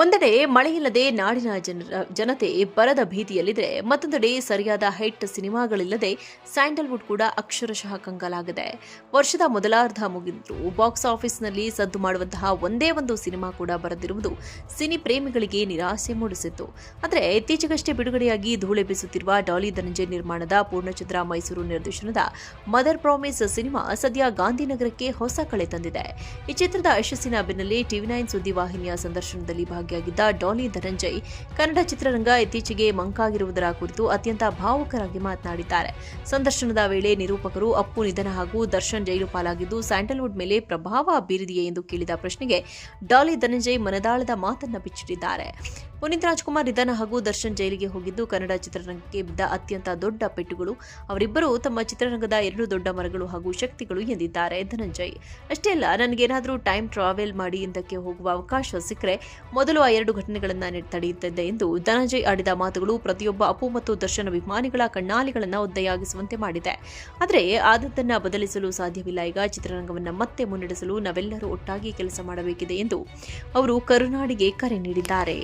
ಒಂದೆಡೆ ಮಳೆಯಿಲ್ಲದೆ ನಾಡಿನ ಜನತೆ ಬರದ ಭೀತಿಯಲ್ಲಿದ್ದರೆ ಮತ್ತೊಂದೆಡೆ ಸರಿಯಾದ ಹಿಟ್ ಸಿನಿಮಾಗಳಿಲ್ಲದೆ ಸ್ಯಾಂಡಲ್ವುಡ್ ಕೂಡ ಅಕ್ಷರಶಃ ಕಂಗಾಲಾಗಿದೆ. ವರ್ಷದ ಮೊದಲಾರ್ಧ ಮುಗಿದ್ರು ಬಾಕ್ಸ್ ಆಫೀಸ್ನಲ್ಲಿ ಸದ್ದು ಮಾಡುವಂತಹ ಒಂದೇ ಒಂದು ಸಿನಿಮಾ ಕೂಡ ಬರದಿರುವುದು ಸಿನಿ ಪ್ರೇಮಿಗಳಿಗೆ ನಿರಾಸೆ ಮೂಡಿಸಿತ್ತು. ಆದರೆ ಇತ್ತೀಚೆಗಷ್ಟೇ ಬಿಡುಗಡೆಯಾಗಿ ಧೂಳೆಬ್ಬಿಸುತ್ತಿರುವ ಡಾಲಿ ಧನಂಜಯ್ ನಿರ್ಮಾಣದ ಪೂರ್ಣಚಂದ್ರ ಮೈಸೂರು ನಿರ್ದೇಶನದ ಮದರ್ ಪ್ರಾಮಿಸ್ ಸಿನಿಮಾ ಸದ್ಯ ಗಾಂಧಿನಗರಕ್ಕೆ ಹೊಸ ಕಳೆ ತಂದಿದೆ. ಈ ಚಿತ್ರದ ಯಶಸ್ಸಿನ ಬೆನ್ನಲ್ಲೇ ಟಿವಿ9 ಸುದ್ದಿವಾಹಿನಿಯ ಸಂದರ್ಶನದಲ್ಲಿ ಭಾಗಿಯಾಗಿದ್ದ ಡಾಲಿ ಧನಂಜಯ್ ಕನ್ನಡ ಚಿತ್ರರಂಗ ಇತ್ತೀಚೆಗೆ ಮಂಕಾಗಿರುವುದರ ಕುರಿತು ಅತ್ಯಂತ ಭಾವುಕರಾಗಿ ಮಾತನಾಡಿದ್ದಾರೆ. ಸಂದರ್ಶನದ ವೇಳೆ ನಿರೂಪಕರು ಅಪ್ಪು ನಿಧನ ಹಾಗೂ ದರ್ಶನ್ ಜೈಲು ಪಾಲಾಗಿದ್ದು ಸ್ಯಾಂಡಲ್ವುಡ್ ಮೇಲೆ ಪ್ರಭಾವ ಬೀರಿದೆಯೇ ಎಂದು ಕೇಳಿದ ಪ್ರಶ್ನೆಗೆ ಡಾಲಿ ಧನಂಜಯ್ ಮನದಾಳದ ಮಾತನ್ನ ಬಿಚ್ಚಿಟ್ಟಿದ್ದಾರೆ. ಪುನೀತ್ ರಾಜ್ಕುಮಾರ್ ನಿಧನ ಹಾಗೂ ದರ್ಶನ್ ಜೈಲಿಗೆ ಹೋಗಿದ್ದು ಕನ್ನಡ ಚಿತ್ರರಂಗಕ್ಕೆ ಬಿದ್ದ ಅತ್ಯಂತ ದೊಡ್ಡ ಪೆಟ್ಟುಗಳು. ಅವರಿಬ್ಬರು ತಮ್ಮ ಚಿತ್ರರಂಗದ ಎರಡು ದೊಡ್ಡ ಮರಗಳು ಹಾಗೂ ಶಕ್ತಿಗಳು ಎಂದಿದ್ದಾರೆ ಧನಂಜಯ್. ಅಷ್ಟೇ ಅಲ್ಲ, ನನಗೇನಾದರೂ ಟೈಮ್ ಟ್ರಾವೆಲ್ ಮಾಡಿ ಹಿಂದಕ್ಕೆ ಹೋಗುವ ಅವಕಾಶ ಸಿಕ್ಕರೆ ಮೊದಲು ಆ ಎರಡು ಘಟನೆಗಳನ್ನು ತಡೆಯುತ್ತಿದ್ದೆ ಎಂದು ಧನಂಜಯ್ ಆಡಿದ ಮಾತುಗಳು ಪ್ರತಿಯೊಬ್ಬ ಅಪ್ಪು ಮತ್ತು ದರ್ಶನ್ ಅಭಿಮಾನಿಗಳ ಕಣ್ಣಾಲಿಗಳನ್ನು ಒದ್ದೆಯಾಗಿಸುವಂತೆ ಮಾಡಿದೆ. ಆದರೆ ಆದದ್ದನ್ನು ಬದಲಿಸಲು ಸಾಧ್ಯವಿಲ್ಲ. ಈಗ ಚಿತ್ರರಂಗವನ್ನು ಮತ್ತೆ ಮುನ್ನಡೆಸಲು ನಾವೆಲ್ಲರೂ ಒಟ್ಟಾಗಿ ಕೆಲಸ ಮಾಡಬೇಕಿದೆ ಎಂದು ಅವರು ಕರುನಾಡಿಗೆ ಕರೆ ನೀಡಿದ್ದಾರೆ.